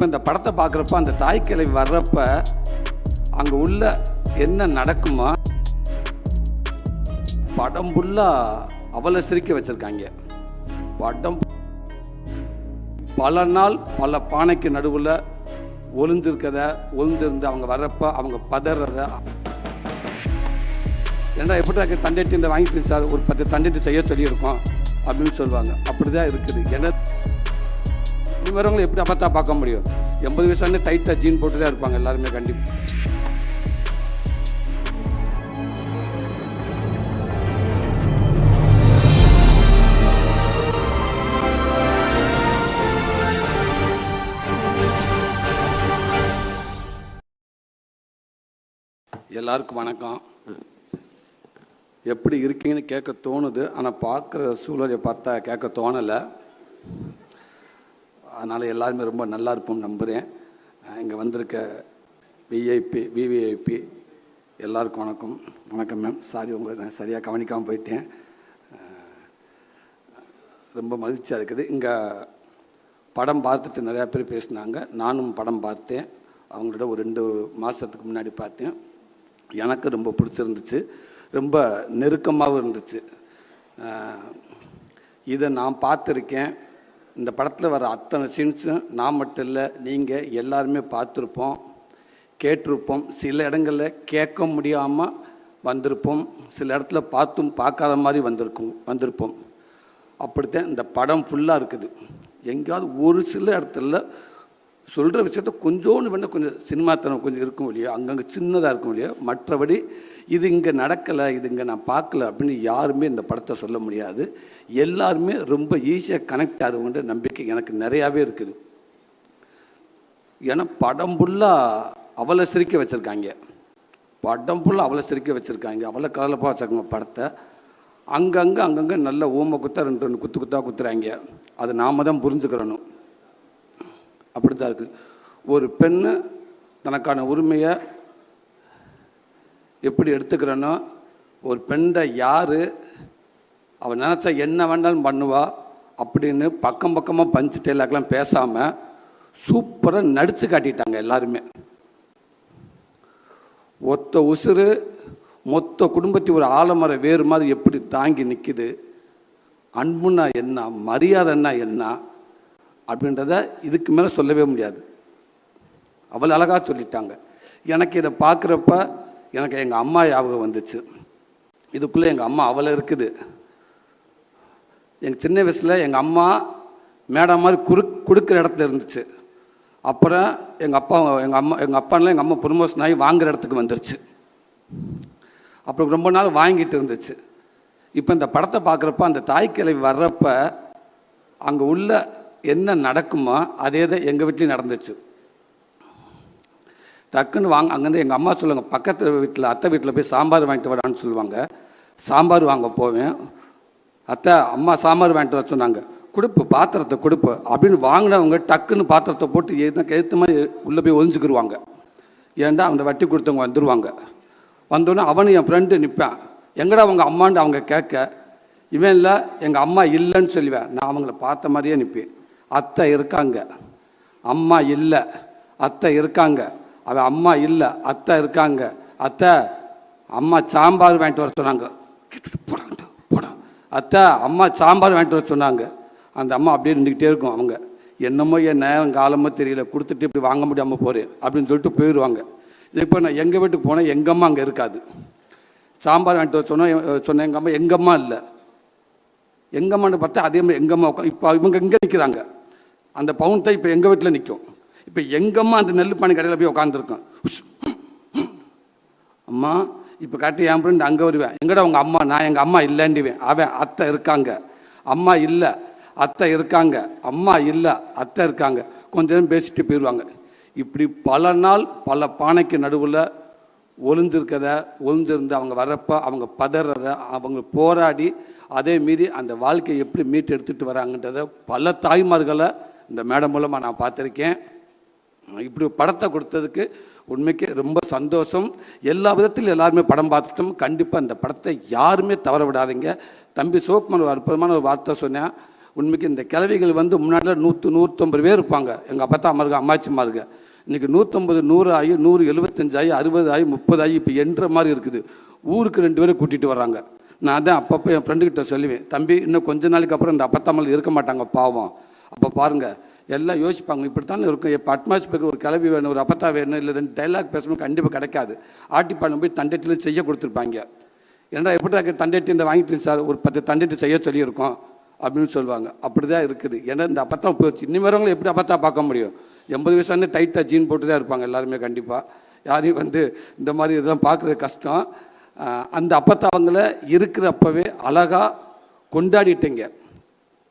இப்போ இந்த படத்தை பார்க்குறப்ப அந்த தாய் கிழவி வர்றப்ப அங்கே உள்ள என்ன நடக்குமா, படம் ஃபுல்லாக அவளை சிரிக்க வச்சுருக்காங்க. படம் பல நாள் பல பானைக்கு நடுவில் ஒளிஞ்சிருந்து அவங்க வர்றப்ப அவங்க பதறத, ஏன்னா எப்படி தண்டெட்டு இந்த வாங்கிட்டு சார் ஒரு 10 தண்டெட்டு செய்ய சொல்லியிருக்கோம் அப்படின்னு சொல்லுவாங்க. அப்படி தான் இருக்குது. ஏன்னா இது வரவங்களை எப்படி அப்பத்தா பார்க்க முடியும்? 80 வயசானே டைட்டாக ஜீன் போட்டு தான் இருப்பாங்க எல்லாருமே. கண்டிப்பாக எல்லாருக்கும் வணக்கம். எப்படி இருக்கீங்கன்னு கேட்க தோணுது, ஆனால் பார்க்குற சூழலை பார்த்தா கேட்க தோணலை. அதனால் எல்லாருமே ரொம்ப நல்லா இருப்போம்னு நம்புகிறேன். இங்கே வந்திருக்க விவிஐபி எல்லாருக்கும் வணக்கம். வணக்கம் மேம். சாரி, உங்களை நான் சரியாக கவனிக்காமல் போயிட்டேன். ரொம்ப மகிழ்ச்சியாக இருக்குது. இங்கே படம் பார்த்துட்டு நிறையா பேர் பேசினாங்க. நானும் படம் பார்த்தேன். அவங்களோட ஒரு 2 மாதத்துக்கு முன்னாடி பார்த்தேன். எனக்கு ரொம்ப பிடிச்சிருந்துச்சு, ரொம்ப நெருக்கமாகவும் இருந்துச்சு. இதை நான் பார்த்துருக்கேன். இந்த படத்தில் வர அத்தனை சீன்ஸும் நான் மட்டும் இல்லை, நீங்கள் எல்லாருமே பார்த்துருப்போம், கேட்டிருப்போம். சில இடங்களில் கேட்க முடியாமல் வந்திருப்போம், சில இடத்துல பார்த்தும் பார்க்காத மாதிரி வந்திருப்போம். அப்படித்தான் இந்த படம் ஃபுல்லாக இருக்குது. எங்கேயாவது ஒரு சில இடத்துல சொல்கிற விஷயத்த கொஞ்சோன்னு வேணால் கொஞ்சம் சினிமாத்தனம் கொஞ்சம் இருக்கும் இல்லையா, அங்கங்கே சின்னதாக இருக்கும் இல்லையா. மற்றபடி இது இங்கே நடக்கலை, இது இங்கே நான் பார்க்கல அப்படின்னு யாருமே இந்த படத்தை சொல்ல முடியாது. எல்லாருமே ரொம்ப ஈஸியாக கனெக்ட் ஆகுங்கிற நம்பிக்கை எனக்கு நிறையாவே இருக்குது. ஏன்னா படம் ஃபுல்லாக அவளை சிரிக்க வச்சுருக்காங்க. படம் ஃபுல்லாக அவளை சிரிக்க வச்சுருக்காங்க. அவளை கலலப்பாக வச்சுருக்காங்க படத்தை. அங்கங்கே நல்ல ஊமை குத்தா 2 குத்தாக குத்துறாங்க. அது நாம் தான் புரிஞ்சுக்கிறணும். அப்படி தான் இருக்குது. ஒரு பெண்ணு தனக்கான உரிமையை எப்படி எடுத்துக்கிறனோ, ஒரு பெண்ணை யார் அவள் நினச்சா என்ன வேண்டாலும் பண்ணுவா அப்படின்னு பக்கமாக பஞ்சு டெய்லாக்கெலாம் பேசாமல் சூப்பராக நடித்து காட்டிட்டாங்க எல்லாருமே. ஒத்த உசுறு மொத்த குடும்பத்தை ஒரு ஆலமர வேறு மாதிரி எப்படி தாங்கி நிற்கிது, அன்புன்னா என்ன, மரியாதைன்னா என்ன அப்படின்றத இதுக்கு மேலே சொல்லவே முடியாது. அவள் அழகாக சொல்லிட்டாங்க. எனக்கு இதை பார்க்குறப்ப எனக்கு எங்கள் அம்மா ஞாபகம் வந்துச்சு. இதுக்குள்ளே எங்கள் அம்மா அவளை இருக்குது. எங்கள் சின்ன வயசில் எங்கள் அம்மா மேடம் மாதிரி கொடுக்குற இடத்துல இருந்துச்சு. அப்புறம் எங்கள் அப்பானால எங்கள் அம்மா ப்ரொமோஷன் ஆகி வாங்குகிற இடத்துக்கு வந்துருச்சு. அப்புறம் ரொம்ப நாள் வாங்கிட்டு இருந்துச்சு. இப்போ இந்த படத்தை பார்க்குறப்ப அந்த தாய் கிழவி வர்றப்ப அங்கே உள்ள என்ன நடக்குமோ அதே தான் எங்கள் வீட்லேயும் நடந்துச்சு. டக்குன்னு அங்கேருந்து எங்கள் அம்மா சொல்லுவாங்க, பக்கத்து வீட்டில் அத்தை வீட்டில் போய் சாம்பார் வாங்கிட்டு வரான்னு சொல்லுவாங்க. சாம்பார் வாங்க போவேன். அத்தை அம்மா சாம்பார் வாங்கிட்டு வர சொன்னாங்க, கொடுப்பு பாத்திரத்தை கொடுப்பு அப்படின்னு வாங்கினவங்க டக்குன்னு பாத்திரத்தை போட்டு எதுத்த மாதிரி உள்ளே போய் ஒழிஞ்சுக்கிடுவாங்க. ஏன்டா அந்த வட்டி கொடுத்தவங்க வந்துடுவாங்க. வந்தோடனே அவனு என் ஃப்ரெண்டு நிற்பேன், எங்கடா அவங்க அம்மான்னு அவங்க கேட்க, இவன் இல்லை எங்கள் அம்மா இல்லைன்னு சொல்லுவேன். நான் அவங்கள பார்த்த மாதிரியே நிற்பேன். அத்தை இருக்காங்க, அம்மா இல்லை, அத்தை இருக்காங்க, அவன் அம்மா இல்லை, அத்தை இருக்காங்க, அத்தை அம்மா சாம்பார் வாங்கிட்டு வர சொன்னாங்க, போட அத்தை அம்மா சாம்பார் வாங்கிட்டு வர சொன்னாங்க. அந்த அம்மா அப்படியே நின்றுக்கிட்டே இருக்கும். அவங்க என்னமோ என் நேரம் காலமோ தெரியல, கொடுத்துட்டு இப்படி வாங்க முடியாமல் போகிறேன் அப்படின்னு சொல்லிட்டு போயிடுவாங்க. இப்போ நான் எங்கள் வீட்டுக்கு போனேன், எங்கள் அம்மா அங்கே இருக்காது. சாம்பார் வாங்கிட்டு வர சொன்னேன் எங்கள் அம்மா இல்லை. எங்கள் அம்மான்னு பார்த்தா அதே மாதிரி எங்கள் அம்மா இப்போ இவங்க இங்கே நிற்கிறாங்க. அந்த பவுன் தான் இப்போ எங்கள் வீட்டில் நிற்கும். இப்போ எங்கள் அம்மா அந்த நெல் பானை கடையில் போய் உட்காந்துருக்கேன். அம்மா இப்போ காட்டி என் ஃப்ரெண்டு அங்கே வருவேன், எங்கடா உங்கள் அம்மா, நான் எங்கள் அம்மா இல்லைண்டிவேன். அவன் அத்தை இருக்காங்க, அம்மா இல்லை, அத்தை இருக்காங்க, அம்மா இல்லை, அத்தை இருக்காங்க. கொஞ்ச நேரம் பேசிட்டு போயிடுவாங்க. இப்படி பல நாள் பல பானைக்கு நடுவில் ஒளிஞ்சிருந்து அவங்க வர்றப்ப அவங்க பதறத, அவங்க போராடி அதே மீறி அந்த வாழ்க்கையை எப்படி மீட்டு எடுத்துகிட்டு வராங்கன்றத பல தாய்மார்களை இந்த மேடம் மூலமாக நான் பார்த்துருக்கேன். இப்படி படத்தை கொடுத்ததுக்கு உண்மைக்கு ரொம்ப சந்தோஷம். எல்லா விதத்திலும் எல்லாருமே படம் பார்த்துட்டோம். கண்டிப்பாக இந்த படத்தை யாருமே தவற விடாதீங்க. தம்பி சிவகுமார் ஒரு அற்புதமான ஒரு வார்த்தை சொன்னேன், உண்மைக்கு இந்த கிழவிகள் வந்து முன்னாடியில் 150 பேர் இருப்பாங்க, எங்கள் அப்பத்தா அம்மா அம்மாச்சிமா இருக்க. இன்றைக்கி 150 100 ஆகி 175 ஆகி 60 ஆகி 30 ஆகி இப்போ என்ற மாதிரி இருக்குது. ஊருக்கு 2 பேரை கூட்டிகிட்டு வராங்க. நான் தான் அப்பப்போ என் ஃப்ரெண்டுக்கிட்ட சொல்லுவேன், தம்பி இன்னும் கொஞ்ச நாளைக்கு அப்புறம் இந்த அப்பத்தாமல் இருக்க மாட்டாங்க பாவம். அப்போ பாருங்கள் எல்லாம் யோசிப்பாங்க, இப்படித்தானே இருக்கும். இப்போ அட்மாஸ்பியருக்கு ஒரு கிளவி வேணும், ஒரு அப்பத்தா வேணும், இல்லை 2 டைலாக் பேசணும், கண்டிப்பாக கிடைக்காது. ஆட்டிப்பாடம் போய் தண்டட்டில் செய்ய கொடுத்துருப்பாங்க. ஏன்னா எப்படி தண்டட்டி இந்த வாங்கிட்டு சார் ஒரு 10 தண்டட்டி செய்ய சொல்லியிருக்கோம் அப்படின்னு சொல்லுவாங்க. அப்படி தான் இருக்குது. ஏன்னா இந்த அப்பத்தான் போச்சு. இன்னும் வரவங்களை எப்படி அப்பத்தா பார்க்க முடியும்? 80 வயசானே டைட்டாக ஜீன் போட்டு தான் இருப்பாங்க எல்லாருமே. கண்டிப்பாக யாரையும் வந்து இந்த மாதிரி இதெல்லாம் பார்க்குறது கஷ்டம். அந்த அப்பத்தாவங்களை இருக்கிறப்பவே அழகாக கொண்டாடிட்டேங்க,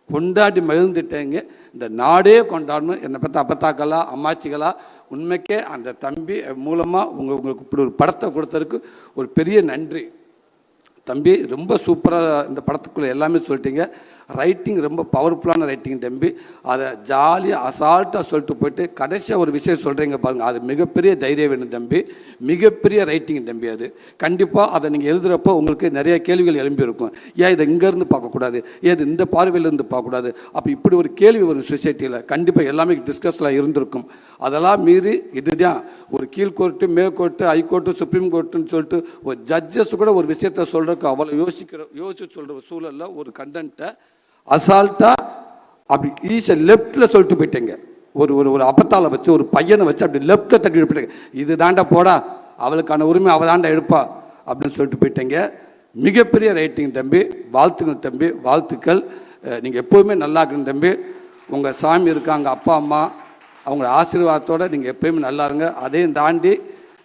கொண்டாடி மகிழ்ந்துட்டேங்க. இந்த நாடே கொண்டாடணும். என்னை பற்றி அப்பத்தாக்களா அம்மாச்சிகளா உண்மைக்கே அந்த தம்பி மூலமாக உங்களுக்கு இப்படி ஒரு படத்தை கொடுத்ததுக்கு ஒரு பெரிய நன்றி. தம்பி ரொம்ப சூப்பராக இந்த படத்துக்குள்ளே எல்லாமே சொல்லிட்டீங்க. ரைட்டிங் ரொம்ப பவர்ஃபுல்லான ரைட்டிங் தம்பி. அதை ஜாலியாக அசால்ட்டாக சொல்லிட்டு போயிட்டு கடைசியாக ஒரு விஷயம் சொல்கிறீங்க பாருங்கள், அது மிகப்பெரிய தைரியம் வேணும் தம்பி, மிகப்பெரிய ரைட்டிங் தம்பி. அது கண்டிப்பாக அதை நீங்கள் எழுதுகிறப்போ உங்களுக்கு நிறைய கேள்விகள் எழும்பியிருக்கும். ஏன் இதை இங்கேருந்து பார்க்கக்கூடாது, ஏன் இது இந்த பார்வையிலேருந்து பார்க்கக்கூடாது, அப்போ இப்படி ஒரு கேள்வி வரும் சொசைட்டியில். கண்டிப்பாக எல்லாமே டிஸ்கஸில் இருந்திருக்கும். அதெல்லாம் மீறி இதுதான் ஒரு கீழ்கோர்ட்டு மேற்கோர்ட்டு ஹைகோர்ட்டு சுப்ரீம் கோர்ட்டுன்னு சொல்லிட்டு ஒரு ஜட்ஜஸ் கூட ஒரு விஷயத்த சொல்கிறதுக்கு அவ்வளோ யோசிச்சு சொல்கிற சூழலில் ஒரு கண்டென்ட்டை அசால்ட்டாக அப்படி ஈஸியாக லெஃப்டில் சொல்லிட்டு போயிட்டேங்க. ஒரு ஒரு ஒரு அப்பத்தால் வச்சு ஒரு பையனை வச்சு அப்படி லெஃப்ட்டில் தட்டி போயிட்டேங்க. இது தாண்டா போடா, அவளுக்கான உரிமை அவள் தாண்டா எடுப்பா அப்படின்னு சொல்லிட்டு போயிட்டேங்க. மிகப்பெரிய ரைட்டிங் தம்பி, வாழ்த்துக்கள் தம்பி, வாழ்த்துக்கள். நீங்கள் எப்போவுமே நல்லா இருக்கணும் தம்பி. உங்கள் சாமி இருக்காங்க, அப்பா அம்மா அவங்க ஆசீர்வாதத்தோடு நீங்கள் எப்போயுமே நல்லா இருங்க. அதையும் தாண்டி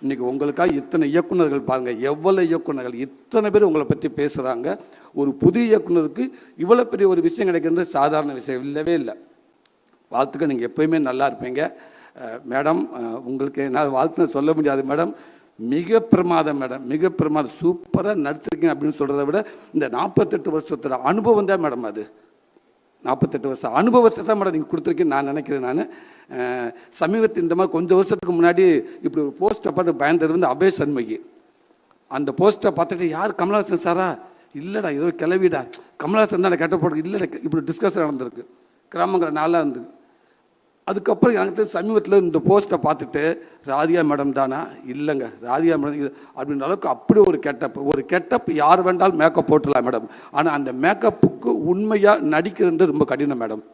இன்றைக்கி உங்களுக்காக இத்தனை இயக்குநர்கள் பாருங்கள், எவ்வளோ இயக்குநர்கள் இத்தனை பேர் உங்களை பற்றி பேசுகிறாங்க. ஒரு புது இயக்குனருக்கு இவ்வளோ பெரிய ஒரு விஷயம் கிடைக்கிறது சாதாரண விஷயம் இல்லவே இல்லை. வாழ்த்துக்கள். நீங்கள் எப்போயுமே நல்லா இருப்பீங்க மேடம். உங்களுக்கு என்னால் வாழ்த்துன்னு சொல்ல முடியாது மேடம். மிக பிரமாதம் மேடம், மிக பிரமாதம். சூப்பராக நடிச்சிருக்கீங்க அப்படின்னு சொல்கிறத விட இந்த 48 வருஷத்தோட அனுபவம் தான் மேடம். அது 48 வருஷம் அனுபவத்தை தான் மேடம் நீங்கள் கொடுத்துருக்கீங்கன்னு நான் நினைக்கிறேன். நான் சமீபத்தில் இந்த மாதிரி கொஞ்சம் வருஷத்துக்கு முன்னாடி இப்படி ஒரு போஸ்ட்டை பார்த்து பயந்தது வந்து அபய் சண்முகி. அந்த போஸ்ட்டை பார்த்துட்டு யார் கமலஹாசன் சாரா? இல்லைடா ஏதோ கிளவிடா, கமலஹாசன் தான் கெட்ட போட்டு இல்லைடா, இப்படி டிஸ்கஷன் நடந்திருக்கு கிராமங்கள் நாளாக இருந்து. அதுக்கப்புறம் எனக்கு சமீபத்தில் இந்த போஸ்ட்டை பார்த்துட்டு ராதிகா மேடம் தானா? இல்லைங்க ராதிகா மேடம் அப்படின்ற அளவுக்கு அப்படி ஒரு கெட்டப் யார் வேண்டாலும் மேக்கப் போட்டுடலாம் மேடம். ஆனால் அந்த மேக்கப்புக்கு உண்மையாக நடிக்கிறது ரொம்ப கடினம் மேடம்.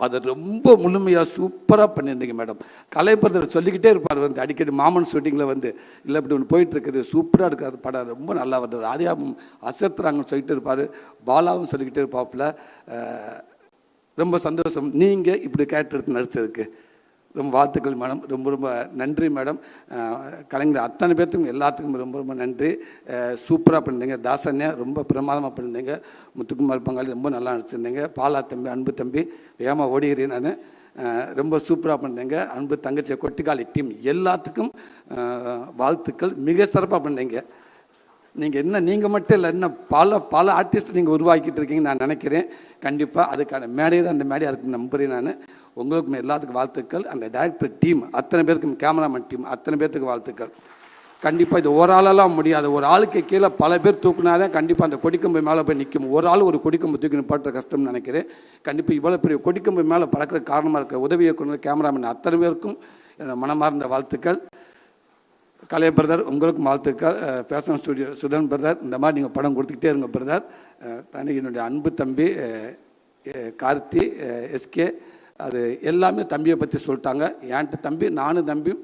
அதை ரொம்ப முழுமையாக சூப்பராக பண்ணியிருந்தீங்க மேடம். கலைப்பரதர் சொல்லிக்கிட்டே இருப்பார் வந்து அடிக்கடி மாமன் ஷூட்டிங்கில் வந்து, இல்லை இப்படி ஒன்று போயிட்டுருக்குது சூப்பராக இருக்குது படம் ரொம்ப நல்லா வருது, ராதிகா அசத்துறாங்கன்னு சொல்லிட்டு இருப்பார். பாலாவும் சொல்லிக்கிட்டே இருப்பாப்புல. ரொம்ப சந்தோஷம் நீங்கள் இப்படி கேரக்டர் எடுத்து நடித்ததுக்கு. ரொம்ப வாழ்த்துக்கள் மேடம். ரொம்ப ரொம்ப நன்றி மேடம். கலைஞர் அத்தனை பேர்த்துக்கும் எல்லாத்துக்கும் ரொம்ப ரொம்ப நன்றி. சூப்பராக பண்ணிருந்தீங்க. தாசன்யா ரொம்ப பிரமாதமாக பண்ணியிருந்தீங்க. முத்துக்குமார் பங்காளி ரொம்ப நல்லா நடிச்சிருந்தீங்க. பாலா தம்பி, அன்பு தம்பி, வேகமாக ஓடிக்கிறேன் நான். ரொம்ப சூப்பராக பண்ணிருந்தீங்க. அன்பு தங்கச்சி, கொட்டிக்காளி டீம் எல்லாத்துக்கும் வாழ்த்துக்கள். மிக சிறப்பாக பண்ணீங்க. நீங்கள் மட்டும் இல்லை, இன்னும் பல ஆர்டிஸ்ட் நீங்கள் உருவாக்கிட்டு இருக்கீங்கன்னு நான் நினைக்கிறேன். கண்டிப்பாக அதுக்கான மேடையை தான் அந்த மேடையாக இருக்குன்னு நம்புகிறேன் நான். உங்களுக்கும் எல்லாத்துக்கும் வாழ்த்துக்கள். அந்த டைரக்டர் டீம் அத்தனை பேருக்கும், கேமராமேன் டீம் அத்தனை பேர்த்துக்கு வாழ்த்துக்கள். கண்டிப்பாக இது ஒரு ஆளெல்லாம் முடியாது. ஒரு ஆளுக்கு கீழே பல பேர் தூக்குனாதான் கண்டிப்பாக அந்த கொடிக்கம்பு மேலே போய் நிற்கும். ஒரு ஆள் ஒரு கொடிக்கம்பு தூக்கி நிப்பாட்டுற கஷ்டம்னு நினைக்கிறேன். கண்டிப்பாக இவ்வளோ பெரிய கொடிக்கம்பு மேலே பறக்கிற காரணமாக இருக்க உதவி இயக்குனர், கேமராமேன் அத்தனை பேருக்கும் மனமார்ந்த வாழ்த்துக்கள். கலை பிரதர் உங்களுக்கும் வாழ்த்துக்கள். ஃபேஷன் ஸ்டுடியோ சுதன் பிரதர், இந்த மாதிரி நீங்கள் படம் கொடுத்துக்கிட்டே இருங்க பிரதர். தனி என்னுடைய அன்பு தம்பி கார்த்தி, எஸ்கே, அது எல்லாமே தம்பியை பற்றி சொல்லிட்டாங்க. என்கிட்ட தம்பி, நானும் தம்பியும்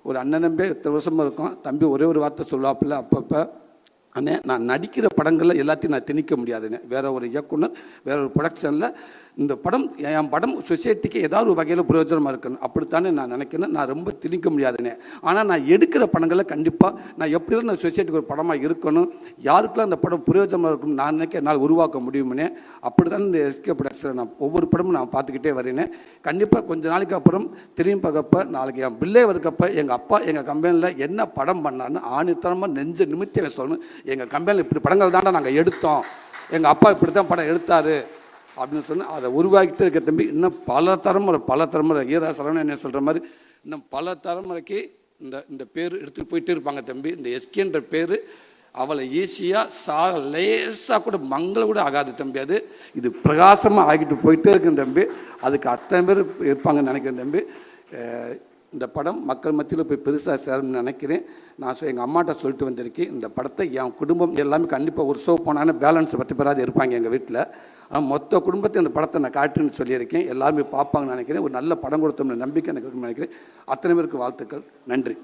ஒரு அண்ணன் தம்பி இத்தனை வருஷமாக இருக்கும். தம்பி ஒரே ஒரு வார்த்தை சொல்லுவாப்பில்ல அப்பப்போ, அண்ணே நான் நடிக்கிற படங்களில் எல்லாத்தையும் நான் திணிக்க முடியாதுண்ணே. வேறு ஒரு இயக்குனர், வேற ஒரு ப்ரொடக்ஷனில் இந்த படம் என் படம் சொசைட்டிக்கு ஏதாவது ஒரு வகையில் பிரயோஜனமாக இருக்கணும் அப்படித்தானே நான் நினைக்கணும். நான் ரொம்ப திணிக்க முடியாதுண்ணே. ஆனால் நான் எடுக்கிற படங்களில் கண்டிப்பாக நான் எப்படியும் நான் சொசைட்டிக்கு ஒரு படமாக இருக்கணும், யாருக்கெல்லாம் அந்த படம் பிரயோஜனமாக இருக்கணும் நான் நினைக்க என்னால் உருவாக்க முடியுமுன்னே. அப்படி தான் இந்த எஸ்கே ப்ரொடக்ஷனை நான் ஒவ்வொரு படமும் நான் பார்த்துக்கிட்டே வரேனே. கண்டிப்பாக கொஞ்சம் நாளைக்கு அப்புறம் திரும்பி பார்க்கப்ப, நாளைக்கு என் பிள்ளை இருக்கப்ப எங்கள் அப்பா எங்கள் கம்பெனியில் என்ன படம் பண்ணான்னு ஆணித்தனமாக நெஞ்சு நிமித்தி சொல்லணும். எங்கள் கம்பெனியில் இப்படி படங்கள் தாண்டா நாங்கள் எடுத்தோம், எங்கள் அப்பா இப்படி தான் படம் எடுத்தார் அப்படின்னு சொன்னால் அதை உருவாக்கிட்டு இருக்க தம்பி. இன்னும் பல தலைமுறை ஈரா சரவணன் என்ன சொல்கிற மாதிரி இன்னும் பல தலைமுறைக்கு இந்த பேர் எடுத்துகிட்டு போயிட்டே இருப்பாங்க தம்பி. இந்த எஸ்கேன்ற பேர் அவளை ஈஸியாக லேசாக கூட மங்கள கூட ஆகாது தம்பி. அது இது பிரகாசமாக ஆகிட்டு போயிட்டே இருக்குன்னு தம்பி. அதுக்கு அத்தனை பேர் இருப்பாங்கன்னு நினைக்கிறேன் தம்பி. இந்த படம் மக்கள் மத்தியில் போய் பெருசாக சேரணும்னு நினைக்கிறேன். நான் எங்கள் அம்மாட்ட சொல்லிட்டு வந்திருக்கேன், இந்த படத்தை என் குடும்பம் எல்லாமே கண்டிப்பாக ஒரு ஷோ போனாலும் பேலன்ஸ் 10 பேராது இருப்பாங்க எங்கள் வீட்டில். ஆனால் மொத்த குடும்பத்தை இந்த படத்தை நான் காட்டுன்னு சொல்லியிருக்கேன். எல்லாருமே பார்ப்பாங்கன்னு நினைக்கிறேன். ஒரு நல்ல படம் கொடுத்தோம்னு நம்பிக்கை எனக்கு நினைக்கிறேன். அத்தனை பேருக்கு வாழ்த்துக்கள். நன்றி.